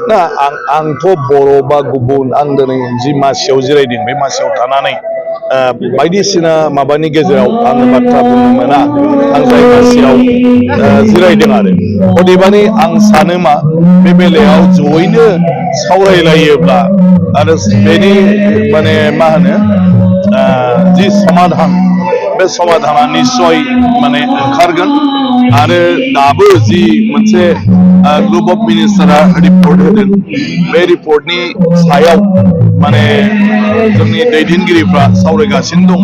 ना आंथ' बर' बा गुबुन आं दिनै जि मासियाव जिरायदों बे मासियाव थानानै बायदिसिना माबानि गेजेराव आङो बाथ्रा बुंनो मोना आं जाय मासियाव जिरायदों आरो अदेबानि आं सानो मा बे बेलायाव जयैनो सावरायलायोब्ला आरो बेनि माने मा होनो जि समाधान बे समाधाना निश्चय माने ओंखारगोन आरो दाबो जि मोनसे ग्रुप अफ मिनिस्टारा रिपर्ट होदों बे रिपर्टनि सायाव माने जोंनि दैदेनगिरिफ्रा सावरायगासिनो दङ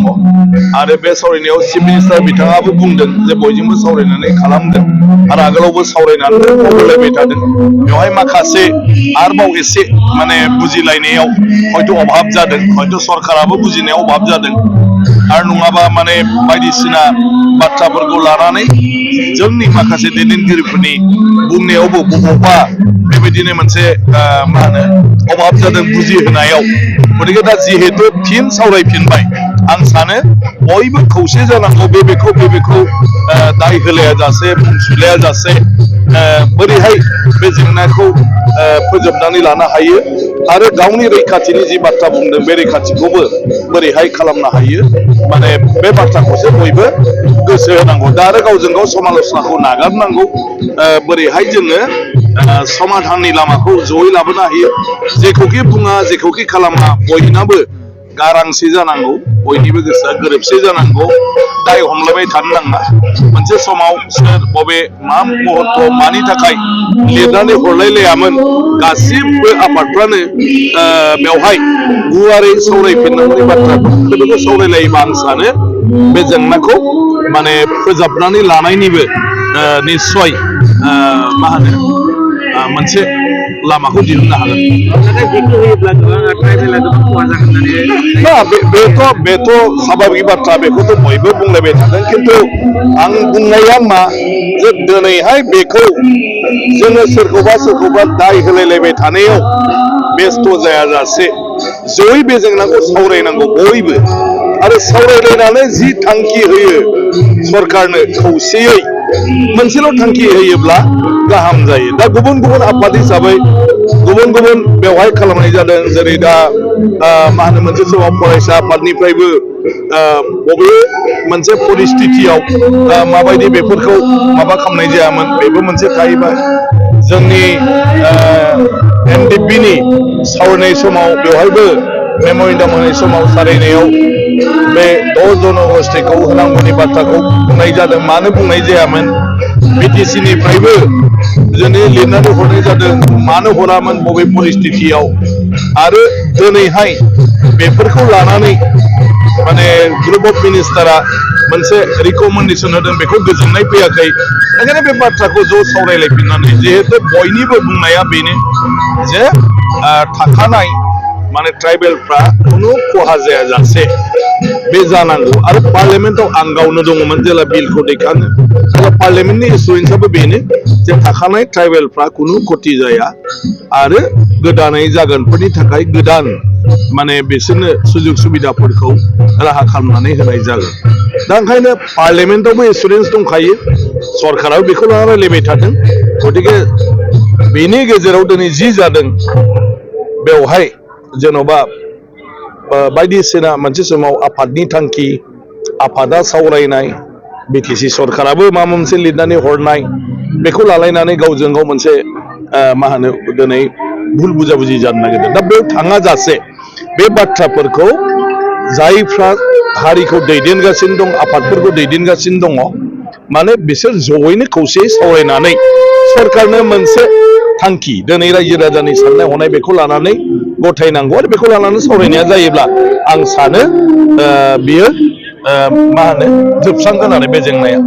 आरो बे सावरायनायाव चिफ मिनिस्टार बिथाङाबो बुंदों जे बयजोंबो सावरायनानै खालामदों आरो आगोलावबो सावरायनानै मावलायबाय थादों बेवहाय माखासे आरोबाव एसे माने बुजिलायनायाव हयथ' अभाब जादों हयथ' सरकाराबो बुजिनायाव अभाब जादों आरो नङाबा माने बायदिसिना बाथ्राफोरखौ लानानै जोंनि माखासे दैदेनगिरिफोरनि बुंनायावबो बबेबा बेबायदिनो मोनसे मा होनो अभाब जादों बुजिहोनायाव गतिके दा जिहेतु फिन सावरायफिनबाय आं सानो बयबो खौसे जानांगौ बेखौ दाय होलाया जासे बुंसुलाया जासे बोरैहाय बे जेंनाखौ फोजोबनानै लानो हायो आरो गावनि रैखाथिनि जि बाथ्रा बुंदों बे रैखाथिखौबो बोरैहाय खालामनो हायो माने बे बाथ्राखौसो बयबो गोसो होनांगौ दा आरो गावजों गाव समालोचनाखौ नागारनांगौ बोरैहाय जोङो समाधाननि लामाखौ जयै लाबोनो हायो जेखौखि बुङा जेखौखि खालामा बयनाबो गारांसे जानांगौ बयनिबो गोसोआ गोरोबसे जानांगौ दाय हमलायबाय थानो नाङा मोनसे समाव सोर बबे मा मुहूर्त मानि थाखाय लिरनानै हरलायलायामोन गासिबो आफादफ्रानो बेवहाय गुवारै सावरायफिननांगौनि बाथ्राफोरखौ सावरायलायोबा आं सानो बे जेंनाखौ माने फोजाबनानै लानायनिबो निस्सय मा होनो मोनसे लामाखौ दिहुननो हागोन बेथ' स्वाभाबिक बाथ्रा बेखौथ' बयबो बुंलायबाय थादों खिन्थु आं बुंनाया मा जे दिनैहाय बेखौ जोङो सोरखौबा दाय होलायलायबाय थानायाव बेस्थ' जायाजासे जयै बे जेंनाखौ सावरायनांगौ बयबो आरो सावरायलायनानै जि थांखि होयो सरकारनो खौसेयै मोनसेल' थांखि होयोब्ला गाहाम जायो दा गुबुन गुबुन आफाद हिसाबै गुबुन गुबुन बेवहाय खालामनाय जादों जेरै दा मा होनो मोनसे समाव फरायसा आफादनिफ्रायबो बबे मोनसे परिस्थितियाव माबायदि बेफोरखौ माबा खालामनाय जायामोन बेबो मोनसे थाहैबाय जोंनि NDP-नि सावरायनाय समाव बेवहायबो मेम'रेन्डाम होनाय समाव सावरायनायाव बे 10 जनगोष्ठीखौ होनांगौनि बाथ्राखौ बुंनाय जादों मानो बुंनाय जायामोन BTC-निफ्रायबो जोंनि लिरनानै हरनाय जादों मानो हरामोन बबे परिस्थितियाव आरो दिनैहाय बेफोरखौ लानानै माने ग्रुप अफ मिनिस्टारा मोनसे रिकमेन्डेसन होदों बेखौ गोजोननाय फैयाखै ओंखायनो बे बाथ्राखौ ज' सावरायलायफिननानै जिहेतु बयनिबो बुंनाया बेनो जे थाखानाय माने ट्राइबेलफ्रा खुनु खहा जायाजासे बे जानांगौ आरो पार्लियामेन्टआव आं गावनो दङमोन जेला बिलखौ दैखाङो अब्ला पार्लियामेन्टनि इन्सुरेन्सआबो बेनो जे थाखानाय ट्राइबेलफ्रा खुनु क्षति जाया आरो गोदानै जागोनफोरनि थाखाय गोदान माने बिसोरनो सुजुग सुबिदाफोरखौ राहा खालामनानै होनाय जागोन दा ओंखायनो पार्लियामेन्टआवबो इन्सुरेन्स दंखायो सरकाराबो बेखौ लानानै रायलायबाय थादों गतिके बेनि गेजेराव दिनै जि जादों बेवहाय जेन'बा बायदिसिना मोनसे समाव आफादनि थांखि आफादा सावरायनाय BTC सरकाराबो माबा मोनसे लिरनानै हरनाय बेखौ लालायनानै गावजों गाव मोनसे मा होनो दिनै भुल बुजाबुजि जानो नागिरदों दा बेयाव थाङा जासे बे बाथ्राफोरखौ जायफ्रा हारिखौ दैदेनगासिनो दं आफादफोरखौ दैदेनगासिनो दङ माने बिसोर जयैनो खौसेयै सावरायनानै सरकारनो मोनसे थांखि दिनै रायजो राजानि साननाय हनाय बेखौ लानानै गथायनांगौ आरो बेखौ लानानै सावरायनाया जायोब्ला आं सानो बियो मा होनो जोबस्रांगोन आरो बे जेंनाया